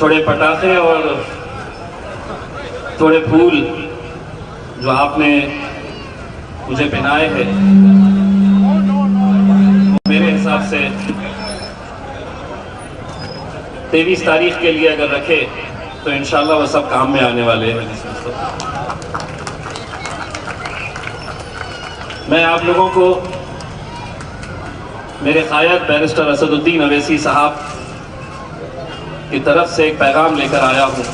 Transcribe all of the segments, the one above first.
थोड़े पटाखे और थोड़े फूल जो आपने मुझे पहनाए हैं, मेरे हिसाब से 23 तारीख के लिए अगर रखे तो इंशाल्लाह वो सब काम में आने वाले हैं। मैं आप लोगों को मेरे कायद बैरिस्टर असदुद्दीन अवैसी साहब की तरफ से एक पैगाम लेकर आया हूँ।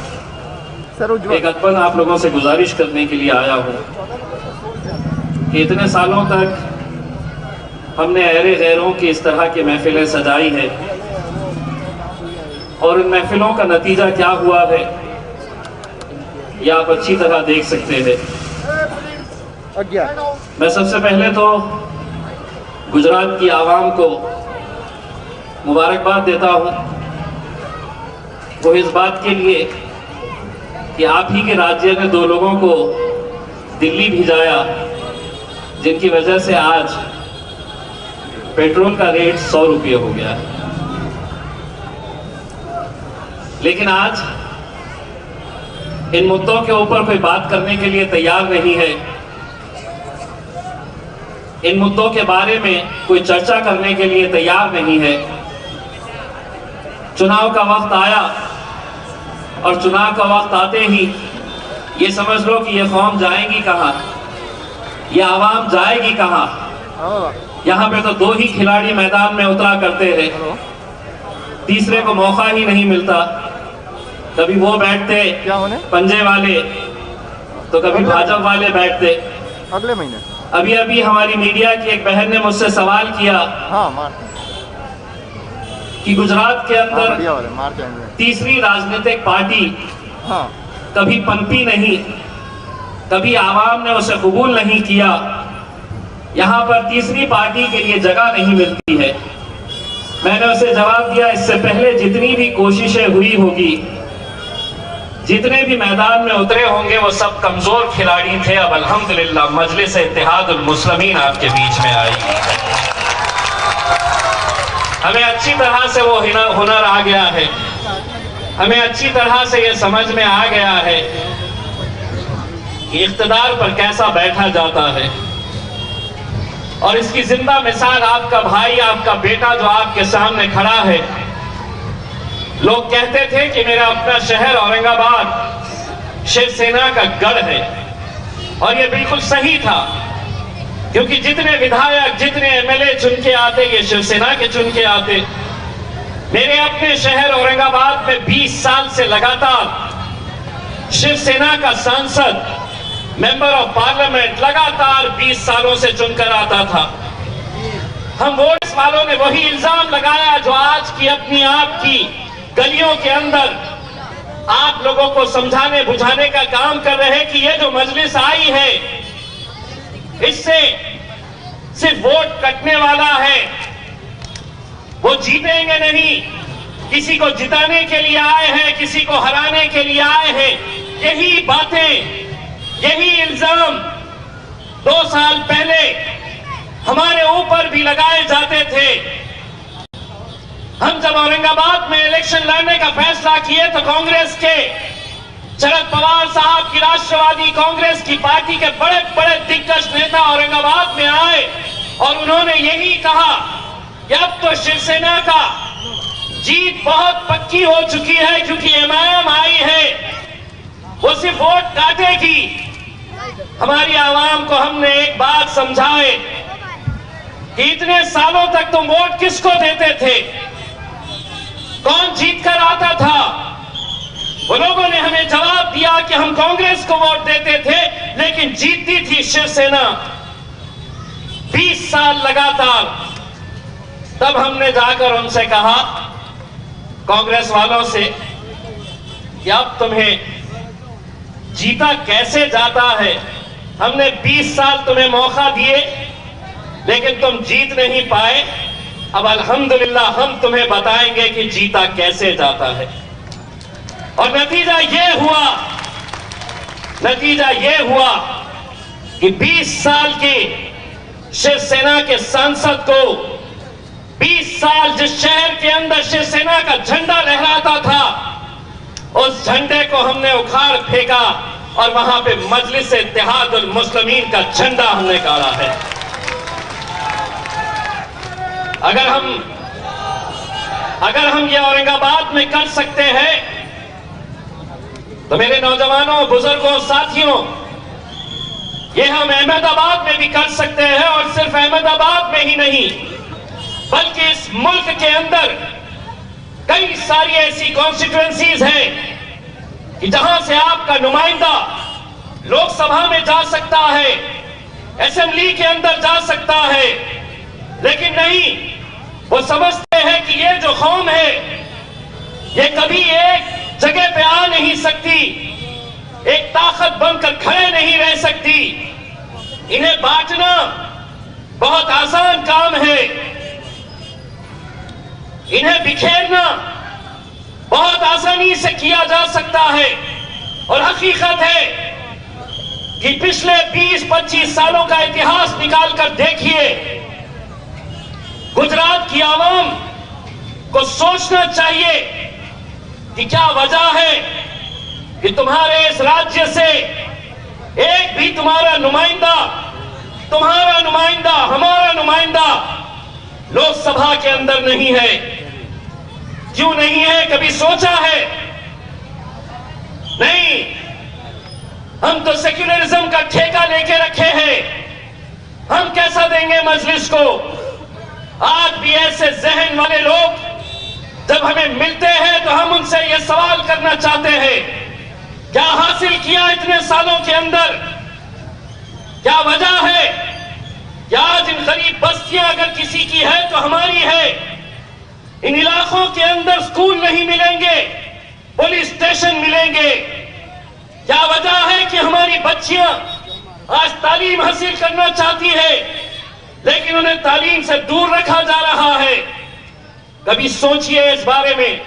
एक अदबन आप लोगों से गुजारिश करने के लिए आया हूँ कि इतने सालों तक हमने अहले गैरों की इस तरह की महफिलें सजाई है और इन महफिलों का नतीजा क्या हुआ है ये आप अच्छी तरह देख सकते हैं। मैं सबसे पहले तो गुजरात की आवाम को मुबारकबाद देता हूँ, वो इस बात के लिए कि आप ही के राज्य ने 2 लोगों को दिल्ली भिजाया जिनकी वजह से आज पेट्रोल का रेट 100 रुपये हो गया है। लेकिन आज इन मुद्दों के ऊपर कोई बात करने के लिए तैयार नहीं है, इन मुद्दों के बारे में कोई चर्चा करने के लिए तैयार नहीं है। चुनाव का वक्त आया और चुनाव का वक्त आते ही ये समझ लो कि ये कौम जाएगी कहाँ, ये आवाम जाएगी कहाँ। यहाँ पे तो 2 ही खिलाड़ी मैदान में उतरा करते हैं, तीसरे को मौका ही नहीं मिलता। कभी वो बैठते पंजे वाले तो कभी भाजपा वाले बैठते। अगले महीने अभी अभी हमारी मीडिया की एक बहन ने मुझसे सवाल किया कि गुजरात के अंदर तीसरी राजनीतिक पार्टी कभी पनपी नहीं, कभी आवाम ने उसे कबूल नहीं किया, यहाँ पर तीसरी पार्टी के लिए जगह नहीं मिलती है। मैंने उसे जवाब दिया, इससे पहले जितनी भी कोशिशें हुई होगी, जितने भी मैदान में उतरे होंगे, वो सब कमजोर खिलाड़ी थे। अब अल्हम्दुलिल्लाह मजलिस इत्तेहादुल मुस्लिमीन आपके बीच में आई। हमें अच्छी तरह से वो हुनर आ गया है, हमें अच्छी तरह से ये समझ में आ गया है कि इख्तिदार पर कैसा बैठा जाता है। और इसकी जिंदा मिसाल आपका भाई, आपका बेटा जो आपके सामने खड़ा है। लोग कहते थे कि मेरा अपना शहर औरंगाबाद शिवसेना का गढ़ है, और ये बिल्कुल सही था, क्योंकि जितने विधायक, जितने एमएलए चुन के आते, ये शिवसेना के चुन के आते। मेरे अपने शहर औरंगाबाद में 20 साल से लगातार शिवसेना का सांसद, मेंबर ऑफ पार्लियामेंट लगातार 20 सालों से चुनकर आता था। हम वोट वालों ने वही इल्जाम लगाया जो आज की अपनी आपकी गलियों के अंदर आप लोगों को समझाने बुझाने का काम कर रहे हैं कि ये जो मजलिस आई है, इससे सिर्फ वोट कटने वाला है, वो जीतेंगे नहीं, किसी को जिताने के लिए आए हैं, किसी को हराने के लिए आए हैं। यही बातें, यही इल्जाम 2 साल पहले हमारे ऊपर भी लगाए जाते थे। हम जब औरंगाबाद में इलेक्शन लड़ने का फैसला किए तो कांग्रेस के शरद पवार साहब की राष्ट्रवादी कांग्रेस की पार्टी के बड़े बड़े दिग्गज नेता औरंगाबाद में आए और उन्होंने यही कहा कि अब तो शिवसेना का जीत बहुत पक्की हो चुकी है, क्योंकि एमआईएम आई है, वो सिर्फ वोट काटेगी। हमारी आवाम को हमने एक बात समझाए कि इतने सालों तक तुम वोट किसको देते थे, कौन जीत कर आता था। वो लोगों ने हमें जवाब दिया कि हम कांग्रेस को वोट देते थे, लेकिन जीतती थी शिवसेना 20 साल लगातार। तब हमने जाकर उनसे कहा, कांग्रेस वालों से, कि अब तुम्हें जीता कैसे जाता है। हमने 20 साल तुम्हें मौका दिए, लेकिन तुम जीत नहीं पाए। अब अल्हम्दुलिल्लाह हम तुम्हें बताएंगे कि जीता कैसे जाता है। और नतीजा ये हुआ कि 20 साल के शिवसेना के सांसद को, 20 साल जिस शहर के अंदर शिवसेना का झंडा लहराता था, उस झंडे को हमने उखाड़ फेंका और वहां पे मजलिस इत्तेहादुल मुस्लिमीन का झंडा हमने गाड़ा है। अगर हम ये औरंगाबाद में कर सकते हैं तो मेरे नौजवानों, बुजुर्गों, साथियों, ये हम अहमदाबाद में भी कर सकते हैं। और सिर्फ अहमदाबाद में ही नहीं, बल्कि इस मुल्क के अंदर कई सारी ऐसी कॉन्स्टिट्यूएंसीज हैं कि जहां से आपका नुमाइंदा लोकसभा में जा सकता है, असेंबली के अंदर जा सकता है, लेकिन नहीं, वो समझते हैं कि ये जो कौम है ये कभी एक जगह पे आ नहीं सकती, एक ताकत बनकर खड़े नहीं रह सकती। इन्हें बांटना बहुत आसान काम है, इन्हें बिखेरना बहुत आसानी से किया जा सकता है। और हकीकत है कि पिछले 20-25 सालों का इतिहास निकाल कर देखिए, गुजरात की आवाम को सोचना चाहिए कि क्या वजह है कि तुम्हारे इस राज्य से एक भी तुम्हारा नुमाइंदा, हमारा नुमाइंदा लोकसभा के अंदर नहीं है। क्यों नहीं है? कभी सोचा है? नहीं, हम तो सेक्युलरिज्म का ठेका लेके रखे हैं। हम कैसा देंगे मजलिस को? आज भी ऐसे जहन वाले लोग जब हमें मिलते हैं तो हम उनसे यह सवाल करना चाहते हैं, क्या हासिल किया इतने सालों के अंदर? क्या वजह है कि आज इन गरीब बस्तियां अगर किसी की है तो हमारी है। इन इलाकों के अंदर स्कूल नहीं मिलेंगे, पुलिस स्टेशन मिलेंगे। क्या वजह है कि हमारी बच्चियां आज तालीम हासिल करना चाहती है लेकिन उन्हें तालीम से दूर रखा जा रहा है? कभी सोचिए इस बारे में,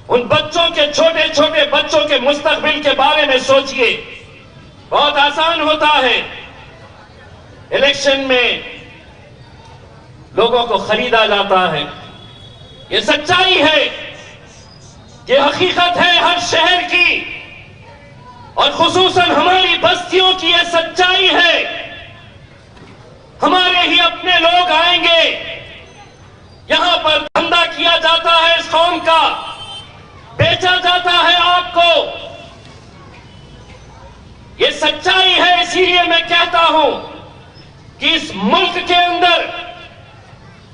उन बच्चों के, छोटे छोटे बच्चों के मुस्तकबिल के बारे में सोचिए। बहुत आसान होता है इलेक्शन में लोगों को खरीदा जाता है, ये सच्चाई है, ये हकीकत है हर शहर की और खुसूसन हमारी बस्तियों की ये सच्चाई है। हमारे ही अपने लोग आएंगे, यहां पर धंधा किया जाता है, इस कौम का बेचा जाता है आपको। ये सच्चाई है, इसीलिए मैं कहता हूं कि इस मुल्क के अंदर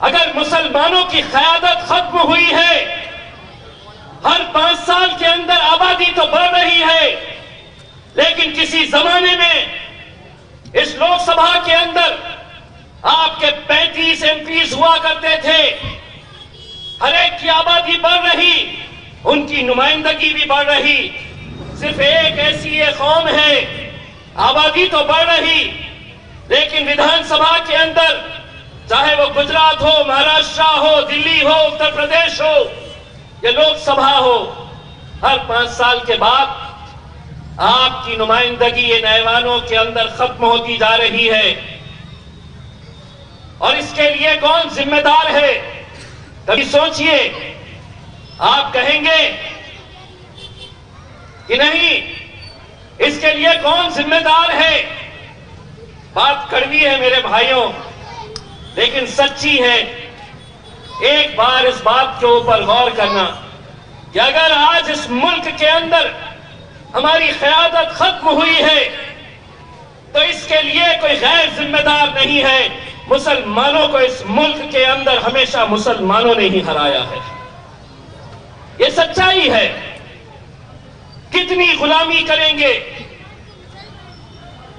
अगर मुसलमानों की क़यादत खत्म हुई है, हर 5 साल के अंदर आबादी तो बढ़ रही है, लेकिन किसी जमाने में इस लोकसभा के अंदर आपके 35 एमपीज हुआ करते थे। हर एक की आबादी बढ़ रही, उनकी नुमाइंदगी भी बढ़ रही। सिर्फ एक ऐसी ये कौम है, आबादी तो बढ़ रही, लेकिन विधानसभा के अंदर, चाहे वो गुजरात हो, महाराष्ट्र हो, दिल्ली हो, उत्तर प्रदेश हो या लोकसभा हो, हर 5 साल के बाद आपकी नुमाइंदगी ये नौजवानों के अंदर खत्म होती जा रही है। और इसके लिए कौन जिम्मेदार है? कभी सोचिए। आप कहेंगे कि नहीं, इसके लिए कौन जिम्मेदार है? बात कड़वी है मेरे भाइयों, लेकिन सच्ची है। एक बार इस बात के ऊपर गौर करना कि अगर आज इस मुल्क के अंदर हमारी क़यादत खत्म हुई है तो इसके लिए कोई गैर जिम्मेदार नहीं है। मुसलमानों को इस मुल्क के अंदर हमेशा मुसलमानों ने ही हराया है, ये सच्चाई है। कितनी गुलामी करेंगे?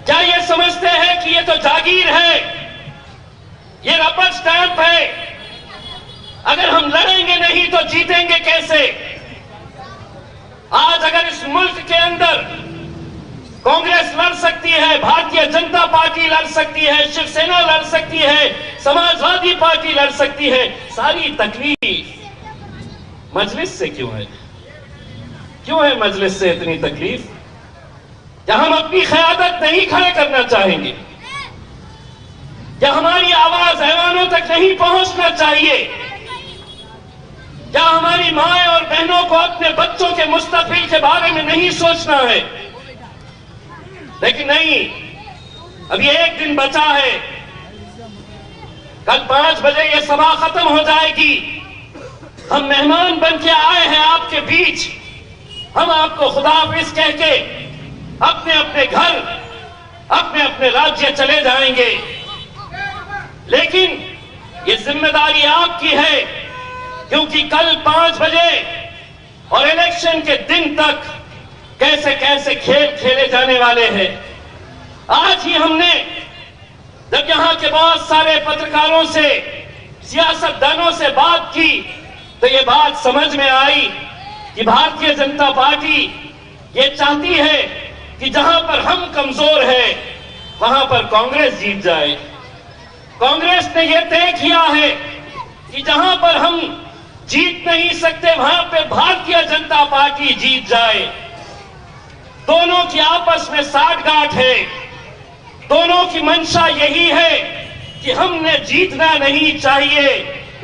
क्या ये समझते हैं कि ये तो जागीर है, ये रबर स्टैंप है, अगर हम लड़ेंगे नहीं तो जीतेंगे कैसे? आज अगर इस मुल्क के अंदर कांग्रेस लड़ सकती है, भारतीय जनता पार्टी लड़ सकती है, शिवसेना लड़ सकती है, समाजवादी पार्टी लड़ सकती है, सारी तकलीफ मजलिस से क्यों है? क्यों है मजलिस से इतनी तकलीफ? क्या हम अपनी क़यादत नहीं खड़े करना चाहेंगे? क्या हमारी आवाज ऐवानों तक नहीं पहुंचना चाहिए? क्या हमारी माएं और बहनों को अपने बच्चों के मुस्तकबिल के बारे में नहीं सोचना है? लेकिन नहीं, अभी एक दिन बचा है, कल 5 बजे ये सभा खत्म हो जाएगी। हम मेहमान बन के आए हैं आपके बीच, हम आपको खुदाफिज कह के अपने अपने घर, अपने अपने राज्य चले जाएंगे। लेकिन ये जिम्मेदारी आपकी है, क्योंकि कल 5 बजे और इलेक्शन के दिन तक कैसे कैसे खेल खेले जाने वाले हैं। आज ही हमने जब यहां के बहुत सारे पत्रकारों से, सियासतदानों से बात की, तो ये बात समझ में आई कि भारतीय जनता पार्टी ये चाहती है कि जहां पर हम कमजोर हैं वहां पर कांग्रेस जीत जाए। कांग्रेस ने यह तय किया है कि जहां पर हम जीत नहीं सकते वहां पे भारतीय जनता पार्टी जीत जाए। दोनों की आपस में साठगांठ है, दोनों की मंशा यही है कि हमने जीतना नहीं चाहिए,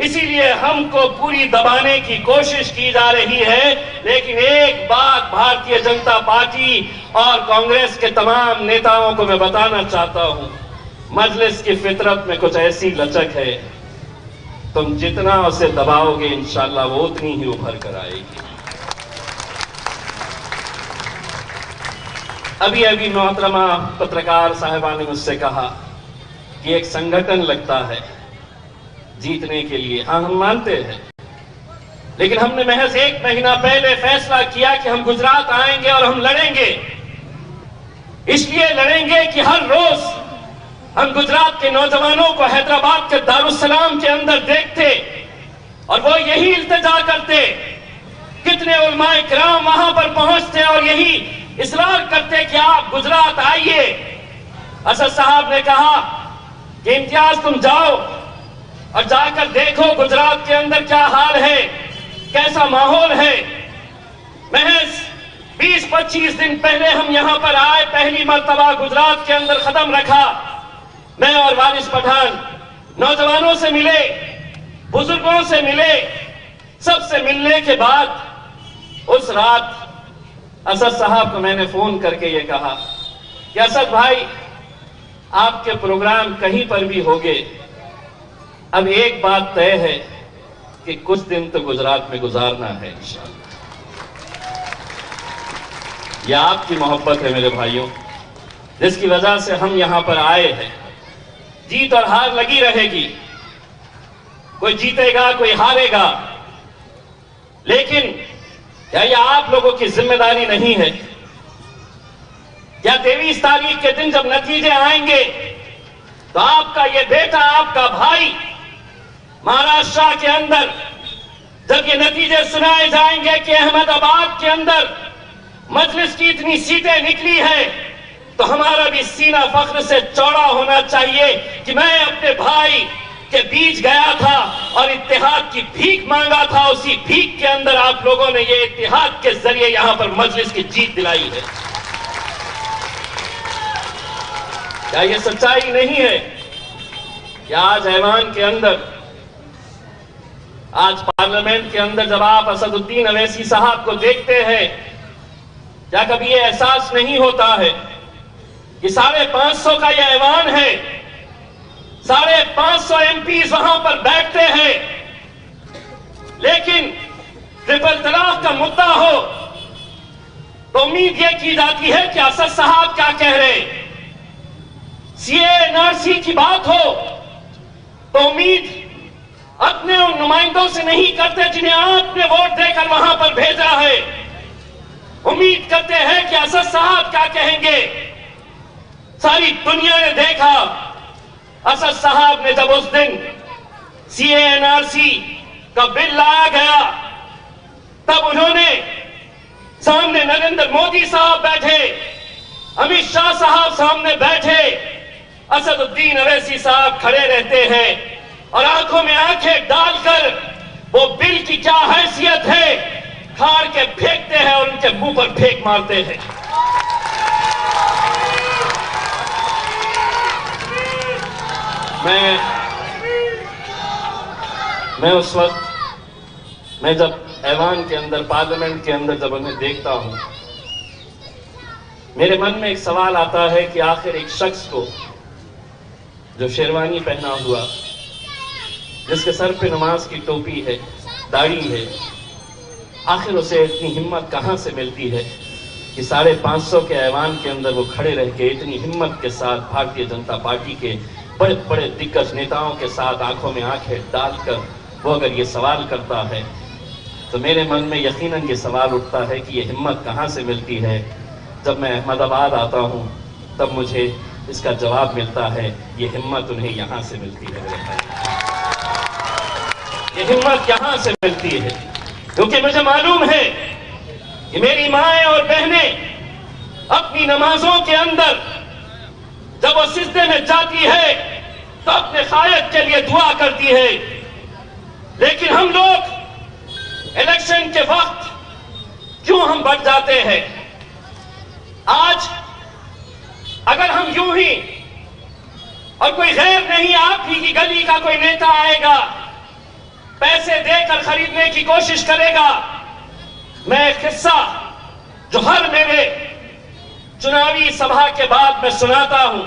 इसीलिए हमको पूरी दबाने की कोशिश की जा रही है। लेकिन एक बात भारतीय जनता पार्टी और कांग्रेस के तमाम नेताओं को मैं बताना चाहता हूं, मजलिस की फितरत में कुछ ऐसी लचक है, तुम जितना उसे दबाओगे इंशाअल्लाह वो उतनी ही उभर कर आएगी। अभी अभी मोहतरमा पत्रकार साहिबा ने मुझसे कहा कि एक संगठन लगता है जीतने के लिए। हाँ, हम मानते हैं, लेकिन हमने महज 1 महीना पहले फैसला किया कि हम गुजरात आएंगे और हम लड़ेंगे। इसलिए लड़ेंगे कि हर रोज हम गुजरात के नौजवानों को हैदराबाद के दारुस्सलाम के अंदर देखते और वो यही इल्तिजा करते, कितने उलमाए किराम वहां पर पहुंचते और यही इसरार करते कि आप गुजरात आइए। असद साहब ने कहा कि इम्तियाज तुम जाओ और जाकर देखो गुजरात के अंदर क्या हाल है, कैसा माहौल है। महज 20-25 दिन पहले हम यहां पर आए, पहली मर्तबा गुजरात के अंदर कदम रखा। मैं और वारिस पठान नौजवानों से मिले, बुजुर्गों से मिले, सबसे मिलने के बाद उस रात असद साहब को मैंने फोन करके ये कहा कि असद भाई, आपके प्रोग्राम कहीं पर भी होंगे, अब एक बात तय है कि कुछ दिन तो गुजरात में गुजारना है इंशाअल्लाह। यह आपकी मोहब्बत है मेरे भाइयों, जिसकी वजह से हम यहां पर आए हैं। जीत और हार लगी रहेगी, कोई जीतेगा कोई हारेगा, लेकिन क्या यह आप लोगों की जिम्मेदारी नहीं है? क्या 23 तारीख के दिन जब नतीजे आएंगे तो आपका ये बेटा, आपका भाई महाराष्ट्र के अंदर जब ये नतीजे सुनाए जाएंगे कि अहमदाबाद के अंदर मजलिस की इतनी सीटें निकली है, तो हमारा भी सीना फख्र से चौड़ा होना चाहिए कि मैं अपने भाई के बीच गया था और इत्तेहाद की भीख मांगा था, उसी भीख के अंदर आप लोगों ने ये इत्तेहाद के जरिए यहां पर मजलिस की जीत दिलाई है। क्या ये सच्चाई नहीं है कि आज ऐवान के अंदर, आज पार्लियामेंट के अंदर जब आप असदुद्दीन अवैसी साहब को देखते हैं, क्या कभी ये एहसास नहीं होता है कि 550 का यह ऐवान है, 550 एमपीज वहां पर बैठते हैं, लेकिन ट्रिपल तलाक का मुद्दा हो तो उम्मीद यह की जाती है कि असद साहब क्या कह रहे, सीए एनआरसी की बात हो तो उम्मीद अपने उन नुमाइंदों से नहीं करते जिन्हें आपने वोट देकर वहां पर भेजा है। उम्मीद करते हैं कि असद साहब क्या कहेंगे। सारी दुनिया ने देखा असद साहब ने जब उस दिन सीए एनआरसी का बिल लाया गया, तब उन्होंने सामने नरेंद्र मोदी साहब बैठे, अमित शाह साहब सामने बैठे, असदुद्दीन अवैसी साहब खड़े रहते हैं और आंखों में आंखें डालकर वो बिल की क्या हैसियत है खाड़ के फेंकते हैं और उनके मुंह पर फेंक मारते हैं। मैं उस वक्त मैं जब ऐवान के अंदर, पार्लियामेंट के अंदर जब उन्हें देखता हूं, मेरे मन में एक सवाल आता है कि आखिर एक शख्स को जो शेरवानी पहना हुआ, जिसके सर पे नमाज की टोपी है, दाढ़ी है, आखिर उसे इतनी हिम्मत कहां से मिलती है कि 550 के ऐवान के अंदर वो खड़े रह के इतनी हिम्मत के साथ भारतीय जनता पार्टी के बड़े बड़े दिग्गज नेताओं के साथ आंखों में आंखें डालकर वो अगर ये सवाल करता है, तो मेरे मन में यकीनन ये सवाल उठता है कि ये हिम्मत कहां से मिलती है। जब मैं अहमदाबाद आता हूं तब मुझे इसका जवाब मिलता है, ये हिम्मत उन्हें यहां से मिलती है। ये हिम्मत यहां से मिलती है क्योंकि मुझे मालूम है कि मेरी माएं और बहनें अपनी नमाजों के अंदर जब वो सिजदे में जाती है तो अपने खायद के लिए दुआ करती है, लेकिन हम लोग इलेक्शन के वक्त क्यों हम बढ़ जाते हैं। आज अगर हम यूं ही और कोई गैर नहीं, आप ही की गली का कोई नेता आएगा, पैसे देकर खरीदने की कोशिश करेगा। मैं एक किस्सा जो हर मेरे चुनावी सभा के बाद मैं सुनाता हूं,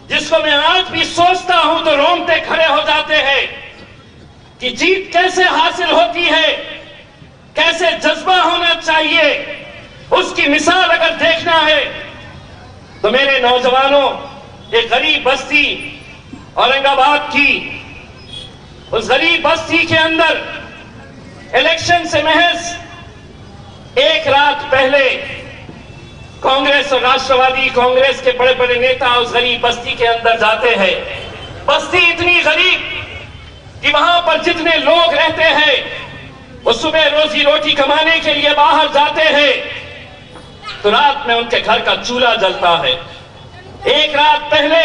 जिसको मैं आज भी सोचता हूं तो रोंगटे खड़े हो जाते हैं कि जीत कैसे हासिल होती है, कैसे जज्बा होना चाहिए। उसकी मिसाल अगर देखना है तो मेरे नौजवानों, एक गरीब बस्ती औरंगाबाद की, उस गरीब बस्ती के अंदर इलेक्शन से महज एक रात पहले कांग्रेस और राष्ट्रवादी कांग्रेस के बड़े बड़े नेता उस गरीब बस्ती के अंदर जाते हैं। बस्ती इतनी गरीब कि वहां पर जितने लोग रहते हैं वो सुबह रोजी रोटी कमाने के लिए बाहर जाते हैं तो रात में उनके घर का चूल्हा जलता है। एक रात पहले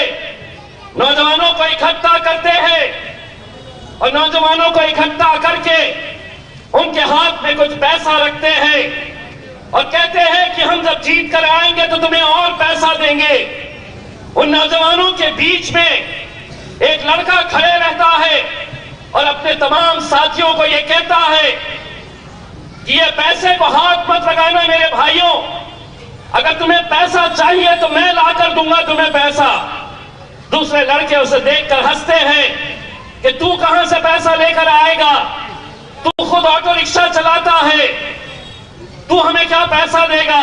नौजवानों को इकट्ठा करते हैं और नौजवानों को इकट्ठा करके उनके हाथ में कुछ पैसा रखते हैं और कहते हैं कि हम जब जीत कर आएंगे तो तुम्हें और पैसा देंगे। उन नौजवानों के बीच में एक लड़का खड़े रहता है और अपने तमाम साथियों को यह कहता है कि ये पैसे को हाथ मत लगाना मेरे भाइयों, अगर तुम्हें पैसा चाहिए तो मैं लाकर दूंगा तुम्हें पैसा। दूसरे लड़के उसे देखकर हंसते हैं कि तू कहां से पैसा लेकर आएगा, तू खुद ऑटो रिक्शा चलाता है, तू हमें क्या पैसा देगा।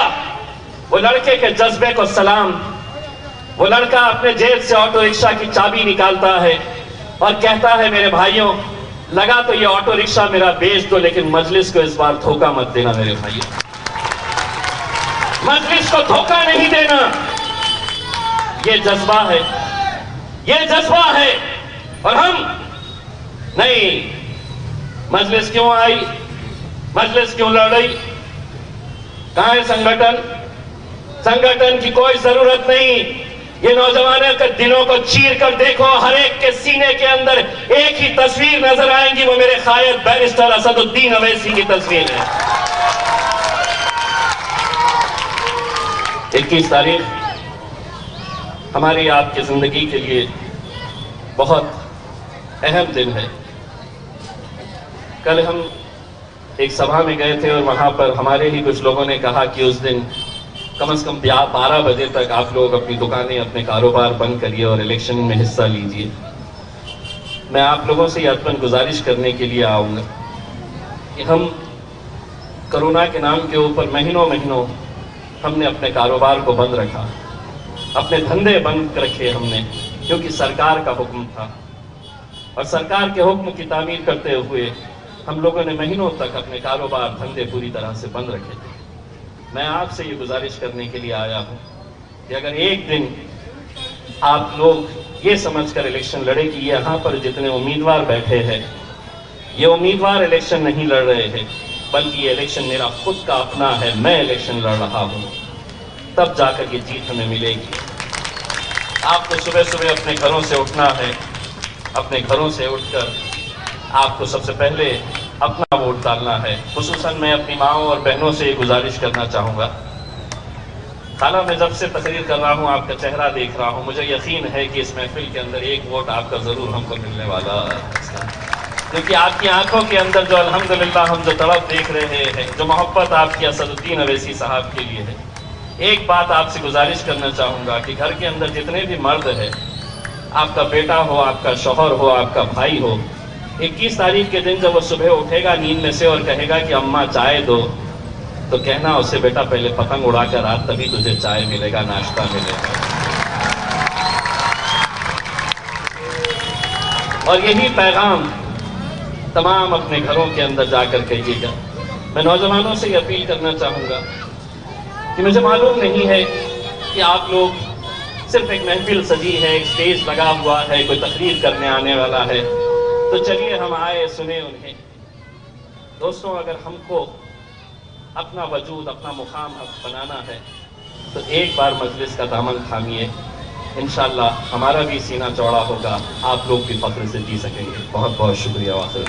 वो लड़के के जज्बे को सलाम। वो लड़का अपने जेब से ऑटो रिक्शा की चाबी निकालता है और कहता है मेरे भाइयों, लगा तो ये ऑटो रिक्शा मेरा बेच दो, लेकिन मजलिस को इस बार धोखा मत देना मेरे भाइयों, मजलिस को धोखा नहीं देना। ये जज्बा है, ये जज्बा है। और हम नहीं, मजलिस क्यों आई, मजलिस क्यों लड़ी, कहां है संगठन, संगठन की कोई जरूरत नहीं। ये नौजवानों के दिलों को चीर कर देखो, हर एक के सीने के अंदर एक ही तस्वीर नजर आएंगी, वो मेरे कायद बैरिस्टर असदुद्दीन अवैसी की तस्वीर है। 21 तारीख हमारी आपकी जिंदगी के लिए बहुत अहम दिन है। कल हम एक सभा में गए थे और वहां पर हमारे ही कुछ लोगों ने कहा कि उस दिन कम से कम 12 बजे तक आप लोग अपनी दुकानें, अपने कारोबार बंद करिए और इलेक्शन में हिस्सा लीजिए। मैं आप लोगों से यकीनन गुजारिश करने के लिए आऊँगा कि हम कोरोना के नाम के ऊपर महीनों महीनों हमने अपने कारोबार को बंद रखा, अपने धंधे बंद रखे हमने, क्योंकि सरकार का हुक्म था और सरकार के हुक्म की तामीर करते हुए हम लोगों ने महीनों तक अपने कारोबार धंधे पूरी तरह से बंद रखे थे। मैं आपसे ये गुजारिश करने के लिए आया हूँ कि अगर एक दिन आप लोग ये समझकर इलेक्शन लड़े कि यहाँ पर जितने उम्मीदवार बैठे हैं ये उम्मीदवार इलेक्शन नहीं लड़ रहे हैं, बल्कि ये इलेक्शन मेरा खुद का अपना है, मैं इलेक्शन लड़ रहा हूँ, तब जाकर ये जीत हमें मिलेगी। आपको सुबह सुबह अपने घरों से उठना है, अपने घरों से उठकर आपको सबसे पहले अपना वोट डालना है। खुसूसन मैं अपनी माँओं और बहनों से ये गुजारिश करना चाहूँगा। खाला, मैं जब से तकरीर कर रहा हूँ आपका चेहरा देख रहा हूँ, मुझे यकीन है कि इस महफिल के अंदर एक वोट आपका ज़रूर हमको मिलने वाला है। क्योंकि आपकी आंखों के अंदर जो अल्हम्दुलिल्लाह हम जो तड़प देख रहे हैं, जो मोहब्बत आपकी असदुद्दीन अवैसी साहब के लिए है, एक बात आपसे गुजारिश करना चाहूँगा कि घर के अंदर जितने भी मर्द हैं, आपका बेटा हो, आपका शौहर हो, आपका भाई हो, 21 तारीख के दिन जब वो सुबह उठेगा नींद में से और कहेगा कि अम्मा चाय दो, तो कहना उससे बेटा पहले पतंग उड़ा कर रात, तभी तुझे चाय मिलेगा, नाश्ता मिलेगा। और यही पैगाम तमाम अपने घरों के अंदर जाकर कहिएगा। मैं नौजवानों से अपील करना चाहूँगा कि मुझे मालूम नहीं है कि आप लोग सिर्फ एक महफिल सजी है, एक स्टेज लगा हुआ है, कोई तकरीर करने आने वाला है, तो चलिए हम आए, सुने उन्हें। दोस्तों, अगर हमको अपना वजूद, अपना मुकाम बनाना है तो एक बार मजलिस का दामन थामिए, इंशाअल्लाह हमारा भी सीना चौड़ा होगा, आप लोग भी फख्र से जी सकेंगे। बहुत बहुत शुक्रिया। वाक़ई